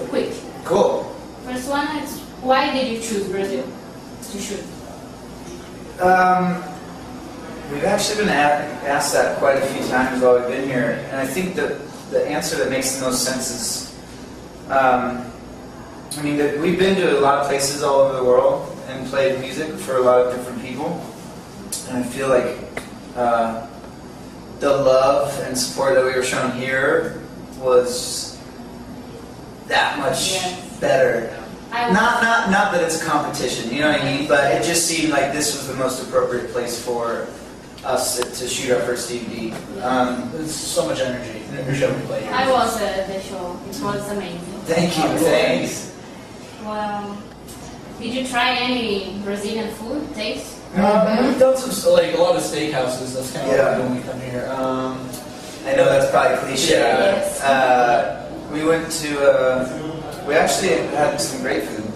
quick. Cool. First one is, why did you choose Brazil to shoot? We've actually been asked that quite a few times while we've been here, and I think that the answer that makes the most sense is, I mean, we've been to a lot of places all over the world and played music for a lot of different people, and I feel like the love and support that we were shown here was that much better. Not that it's a competition, you know what I mean? But it just seemed like this was the most appropriate place for us to shoot our first DVD. There's so much energy in every show we play here. I was at the show. It was amazing. Thank you. Thanks. Well, did you try any Brazilian food taste? We've done some, like a lot of steakhouses. That's kind of what we do when we come here. I know that's probably cliche. Yes. We went to. We actually had some great food.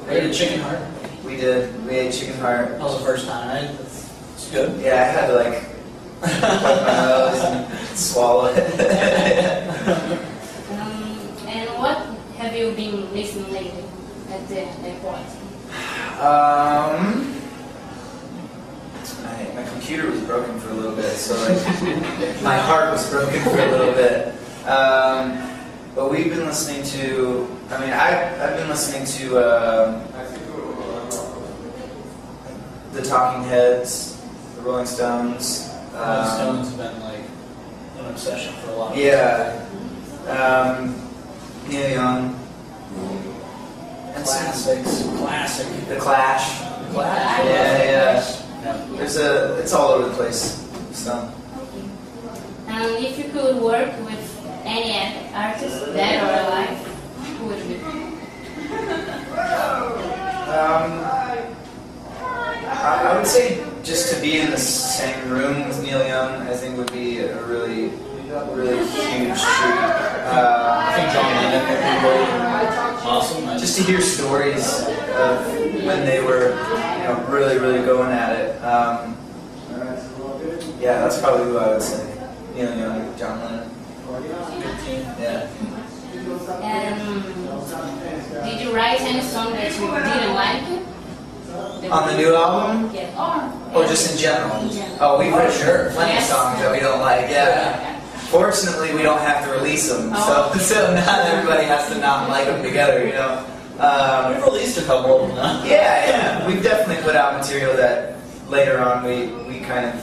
We ate a chicken heart. We did. We ate chicken heart. That was the first time, right? It's good. Yeah, I had to like plug my nose and swallow it. And what have you been listening lately at the airport? My computer was broken for a little bit, so like my heart was broken for a little bit. But we've been listening to. I mean, I've been listening to the Talking Heads, the Rolling Stones. Rolling Stones have been like an obsession for a lot of people. Yeah. Neil Young. And Classics. Classic. The Clash. Clash. Yeah. It's all over the place. So. And if you could work with any artist, dead or alive, who would it be? I would say just to be in the same room with Neil Young, I think would be a really huge treat. I think John Lennon would be really awesome. Just to hear stories of when they were, really going at it. Yeah, that's probably who I would say. Neil Young, John Lennon. Yeah. Did you write any song that you didn't like? On the new album? Yeah. Or just in general? In general. Oh, we've written plenty of songs that we don't like, yeah. Fortunately, we don't have to release them, so not everybody has to not like them together, you know? We've released a couple of them now. Yeah. We've definitely put out material that later on we kind of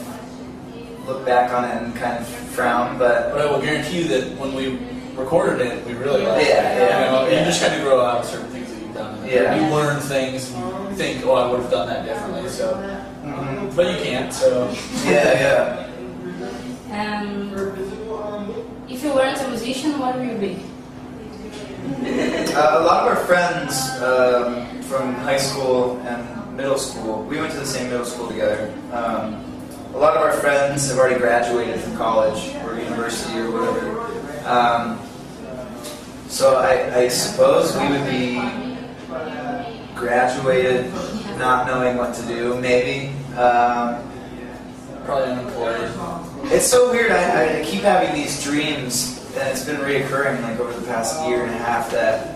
look back on it and kind of frown, but I will guarantee you that when we recorded it, we really liked it. Yeah. You just kind of grow out certain things that you've done. Yeah. You learn things and you think, I would have done that differently, so. But you can't, so. Yeah. If you weren't a musician, what would you be? A lot of our friends from high school and middle school, we went to the same middle school together. A lot of our friends have already graduated from college or university or whatever. So I suppose we would be graduated, not knowing what to do, maybe. Probably unemployed. It's so weird, I keep having these dreams, and it's been reoccurring like over the past year and a half, that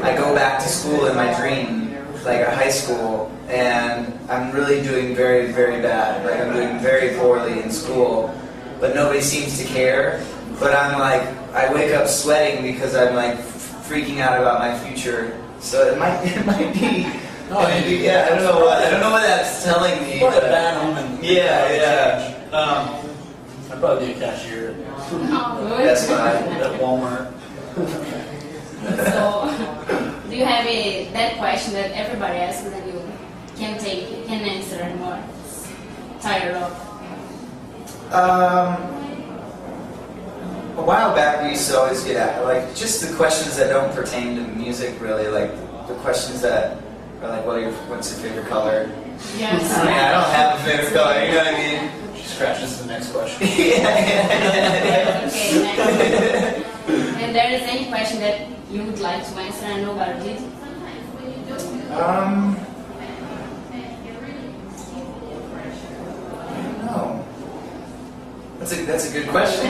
I go back to school in my dream, like at high school, and I'm really doing very, very bad. Like I'm doing very poorly in school, but nobody seems to care. But I'm like, I wake up sweating because I'm like freaking out about my future. So it might be. I don't know what that's telling me. What a bad omen. Yeah. I'd probably be a cashier That's fine. at Walmart. So, do you have that question that everybody asks and you can't answer anymore? Tired of? A while back we used to always get at, like, just the questions that don't pertain to music, really, like the questions that are like, what's your favorite color? Yes. I mean, I don't have a favorite color, you know what I mean? She scratches the next question. Yeah. Okay, next. And there is any question that you would like to answer and nobody did? I don't know. That's a good question.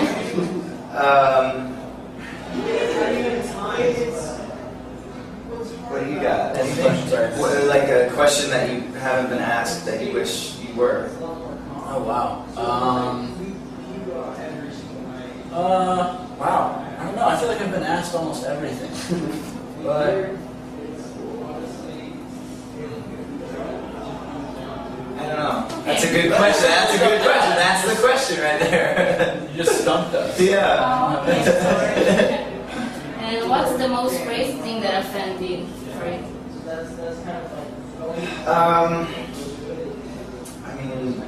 What do you got? Any questions? Sorry. Like a question that you haven't been asked that you wish you were? Oh wow. Wow. I don't know. I feel like I've been asked almost everything, but I don't know. That's a good question. That's a good question. That's the question right there. you just stumped us. Yeah. Oh, okay, sorry. And what's the most crazy thing that a fan did for you? I mean,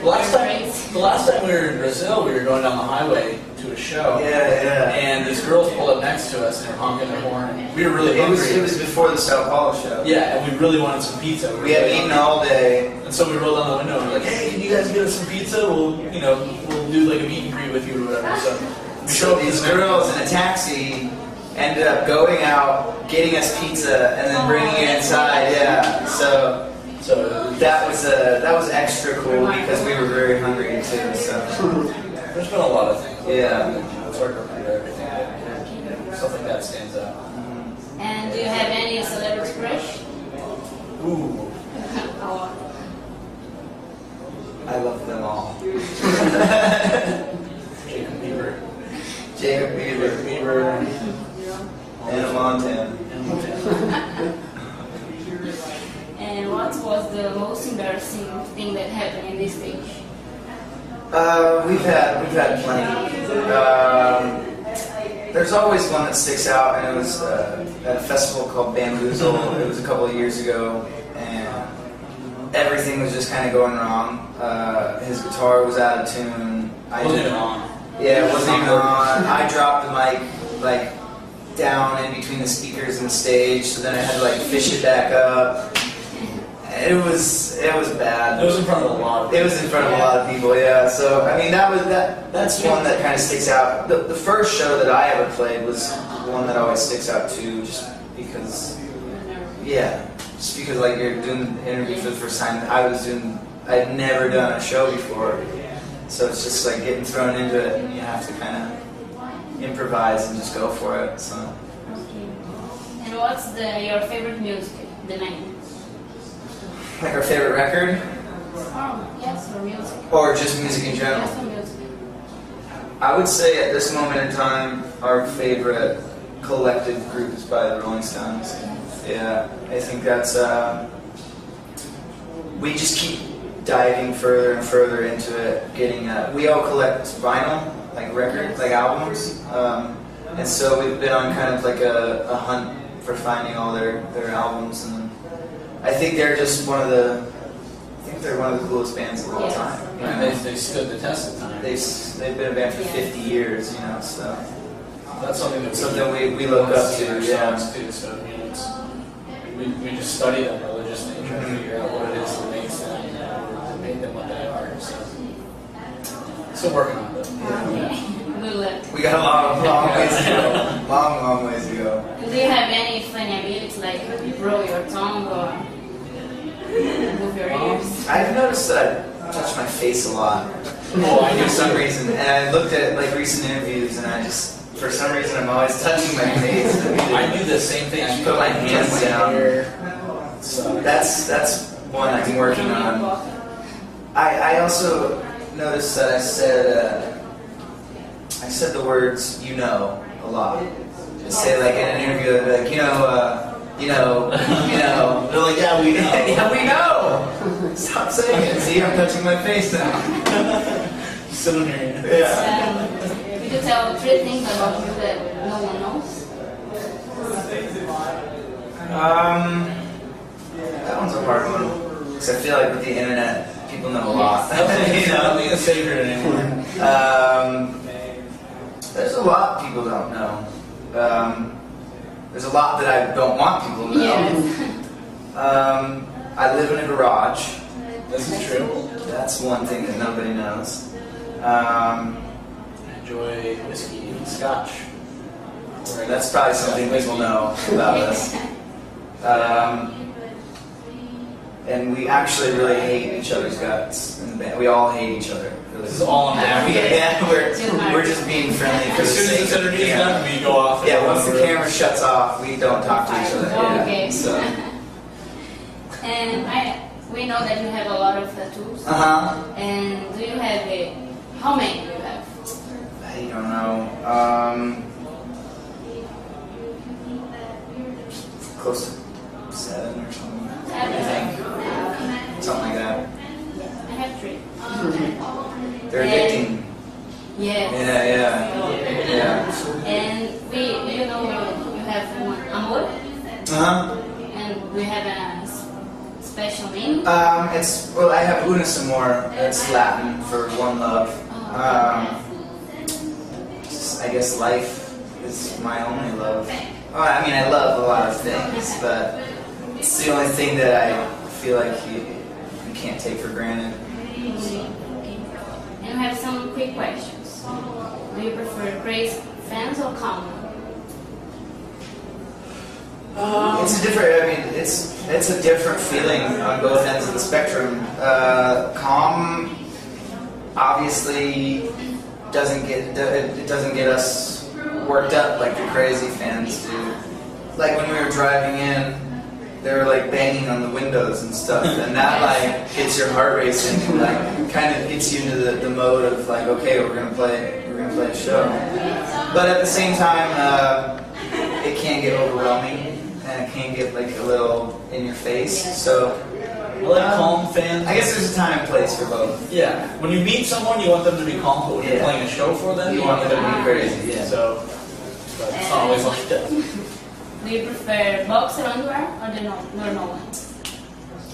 The last time we were in Brazil, we were going down the highway to a show. yeah. And these girls pulled up next to us and were honking their horn. And we were really hungry. It was before the Sao Paulo show. Yeah, and we really wanted some pizza. We had eaten all day. And so we rolled down the window and we were like, "Hey, can you guys get us some pizza? We'll do like a meet and greet with you or whatever." So we So showed up these to the- girls in a taxi ended up going out, getting us pizza, and then bringing it inside. Yeah. So that was extra cool because we were very hungry too. So There's been a lot of things. yeah. It's hard to remember everything. But stuff like that stands out. And do you have any celebrity crush? Ooh. Oh, I love them all. Jacob Bieber. Jacob Febre, Anna Montana. and what was the most embarrassing thing that happened in this stage? We've had plenty. There's always one that sticks out, and it was at a festival called Bamboozle. It was a couple of years ago, and everything was just kind of going wrong. His guitar was out of tune. Wasn't even on. Yeah, it wasn't even on. I dropped the mic like down in between the speakers and the stage, so then I had to like fish it back up. It was bad. It was in front of a lot of people. It was in front of a lot of people, yeah. So I mean, that's one that kind of sticks out. The first show that I ever played was one that always sticks out too, just because like you're doing the interview for the first time. I'd never done a show before, so it's just like getting thrown into it, and you have to kind of improvise and just go for it. So. And what's your favorite music, the name? Like our favorite record, Oh, yes, or music. or just music in general. Yes, or music. I would say at this moment in time, our favorite collective group is by the Rolling Stones. Yeah, I think that's, we just keep diving further and further into it, getting, we all collect vinyl, like records, like albums, and so we've been on kind of like a hunt for finding all their albums, and I think they're just one of the coolest bands of all time. You know? And they stood the test of time. They've been a band for 50 years, you know, so That's something we look up see in to, our yeah. songs too. So we just study them religiously and try to figure out what it is that makes them, that made them what they are. So still working on it. Good luck. We got a long ways to go. Long ways to go. Do you have any funny abilities like roll your tongue or move your ears? I've noticed that I touch my face a lot for some reason, and I looked at like recent interviews, and I just, for some reason, I'm always touching my face. I do the same thing. I put my hands down. So That's one I'm working on. I also noticed that I said the words "you know" a lot. Just say like in an interview, I'd be like, you know. They're like, yeah, we know. Yeah, we know. Stop saying it. See, I'm touching my face now. sit on your hand. Yeah. Could you tell 3 things about you that no one knows? That one's a hard one because I feel like with the internet, people know a lot. You know, I don't think it's sacred anymore. There's a lot people don't know. There's a lot that I don't want people to know. Yes. I live in a garage. This is true. That's one thing that nobody knows. I enjoy whiskey and scotch. That's probably something people know about us. And we actually really hate each other's guts in the band. We all hate each other. Really. This is all on Yeah, Yeah, Too hard. we're just being friendly for the As soon as sake this of interview's yeah. done, we go off. Yeah, once the camera shuts off, we don't talk to each other. Yeah, Okay. so. And we know that you have a lot of tattoos. And do you have how many do you have? I don't know. Close to 7 or something. I think. Something like that. I have 3. They're addicting. Yes. Yeah. And you know, you have one amor, and we have a special meaning. Well, I have Una Amor. It's Latin for one love. I guess life is my only love. Well, I mean, I love a lot of things, but it's the only thing that I feel like you can't take for granted. And we have some quick questions. Do you prefer crazy fans or calm? It's a different. I mean, it's a different feeling on both ends of the spectrum. Calm, obviously, doesn't get us worked up like the crazy fans do. Like when we were driving in, they were like banging on the windows and stuff, and that like gets your heart racing, and like kind of gets you into the mode of like, okay, we're gonna play a show. But at the same time, it can get overwhelming, and it can get like a little in your face. So I like calm fans. I guess there's a time and place for both. Yeah. When you meet someone, you want them to be calm, but when you're Yeah. playing a show for them, You want them to be crazy. Yeah. So, but it's not always like that. Do you prefer boxer underwear or the normal ones?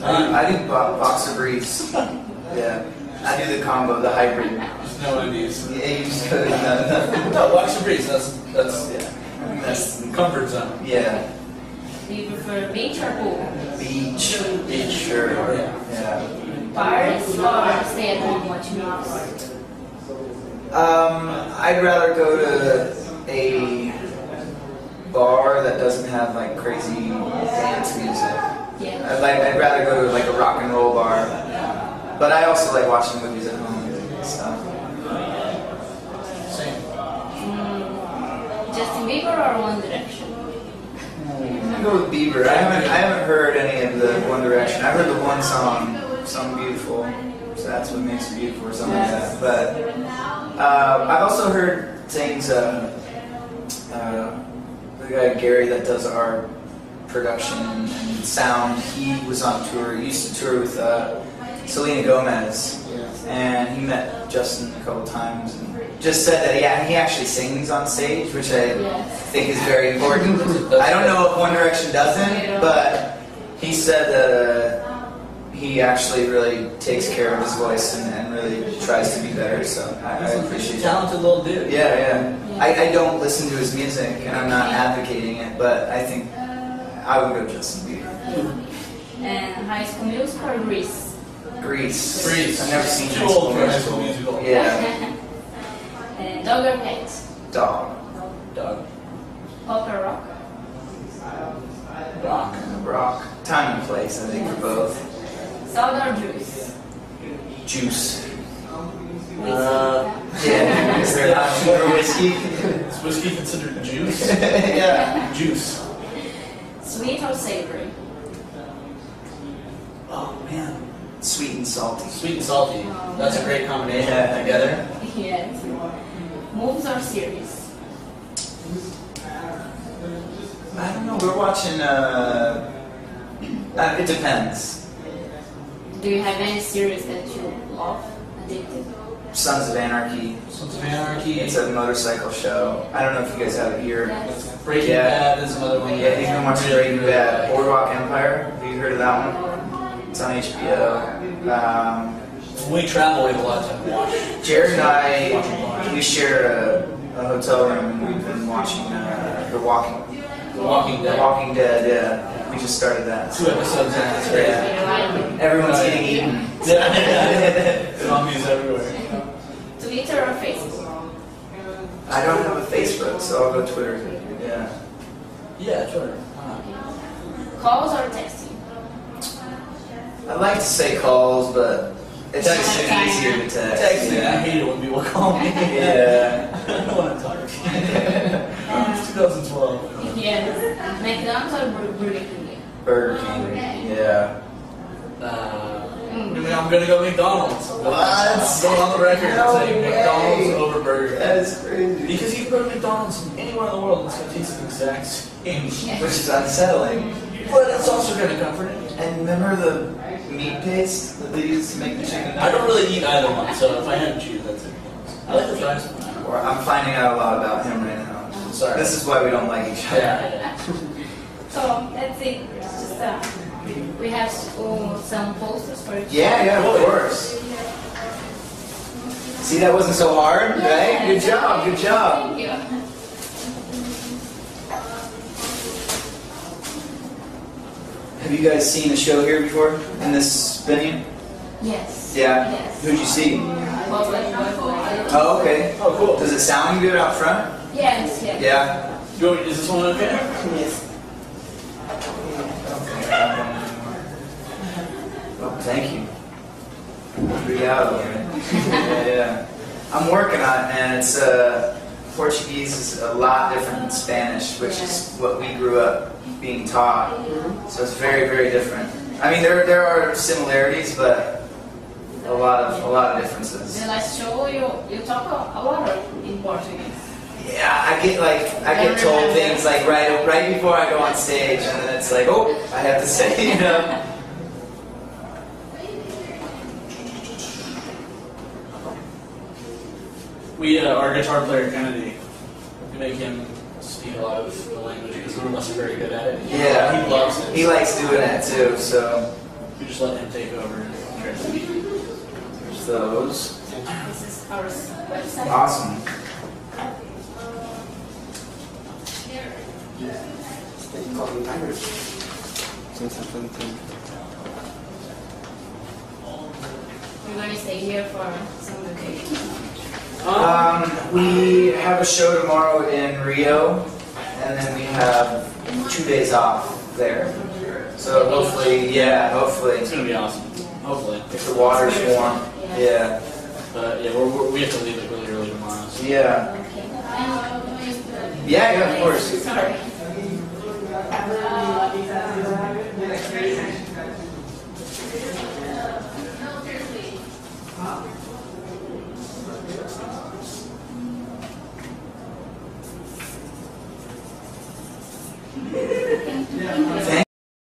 I do boxer briefs. Yeah. I do the combo, the hybrid. Just know what it is. Yeah, you just go to No, boxer briefs. That's yeah. That's comfort zone. yeah. Do you prefer beach or pool? Beach. Beach, sure. Yeah. Parties or stay at home watching movies? I'd rather go to a bar that doesn't have like crazy dance music. Yeah. I'd rather go to like a rock and roll bar. But I also like watching movies at home and stuff. Same. Justin Bieber or One Direction? I'm gonna go with Bieber. I haven't heard any of the One Direction. I've heard the one song, "Something Beautiful." So that's what makes it beautiful, or something like that. But I've also heard things. The guy Gary that does our production and sound. He was on tour. He used to tour with Selena Gomez, and he met Justin a couple times and just said that he actually sings on stage, which I think is very important. I don't know if One Direction doesn't, but he said that he actually really takes care of his voice and really tries to be better. So I appreciate He's a that. talented little dude. Yeah. I don't listen to his music, and I'm not advocating it, but I think I would go Justin Bieber. And High School Musical or Grease? Grease. Grease. I've never seen Too High School old for High School Musical. Yeah. And dog or cat? Dog. Dog. Pop or rock? Rock. Rock. Time and place, I think, for both. Soda or juice? Juice. Whiskey. Yeah. Is there an option for whiskey? Is whiskey considered juice? Yeah. Juice. Sweet or savory? Oh, man. Sweet and salty. Sweet and salty. That's a great combination Yeah. together. Yes. Movies or series? I don't know. We're watching, it depends. Do you have any series that you love? Addicted? Sons of Anarchy. Sons of Anarchy. It's a motorcycle show. I don't know if you guys have it here. Yes. Breaking Yeah. Bad is another one. Yeah, he's been watching Really, Breaking really Bad. like. Boardwalk Empire. Have you heard of that one? It's on HBO. When we travel, we have a lot of time to watch. Jared and I, we share a hotel room, and we've been watching The Walking Dead. Yeah, we just started that. 2 episodes in. It's great. Yeah. Everyone's getting eaten. Zombies everywhere. Twitter or Facebook? I don't have a Facebook, so I'll go Twitter. Yeah. Yeah, Twitter. Calls or texting? I like to say calls, but It's just easier to text. Text me. I hate it when people call me. Yeah. I don't want to talk to you. It's 2012. Yes. McDonald's or Burger King? Burger King. Yeah. I'm gonna go McDonald's. What? I'm going on the record No saying way. McDonald's over Burger King. That is crazy. Because you can go to McDonald's anywhere in the world and it's gonna taste the exact same. Which is unsettling. But it's also kind of comforting. And remember the meat paste that they used to make the chicken? I don't really eat either one, so if I had to choose, that's it. I like the fries. Or I'm finding out a lot about him right now. Sorry. This is why we don't like each other. Yeah. So that's it. It's just we have some posters for each Yeah, of course. See, that wasn't so hard, right? Good job, good job. Thank you. Have you guys seen a show here before in this venue? Yes. Yeah. Yes. Who'd you see? Yes. Oh, okay. Oh, cool. Does it sound good out front? Yes. Yeah. Is this one okay? Yes. Oh, thank you. 3 out of it. Yeah. I'm working on it, man. It's Portuguese is a lot different than Spanish, which is what we grew up being taught. So it's very, very different. I mean, there are similarities, but a lot of differences. The last show you talk a lot in Portuguese. Yeah, I get told things like right before I go on stage, and then it's like, oh, I have to say, you know. Our guitar player Kennedy, we make him speak a lot of the language because none of us are very good at it. Yeah, He loves it. He likes doing that too, so We just let him take over and try to speak. there's those. This is our website. Awesome. We're going to stay here for some vacation. We have a show tomorrow in Rio, and then we have 2 days off there. So hopefully, It's gonna be awesome. Hopefully. if the water's warm, yeah. But yeah, we have to leave it really early tomorrow. So. Yeah. Okay. Yeah, of course. Sorry.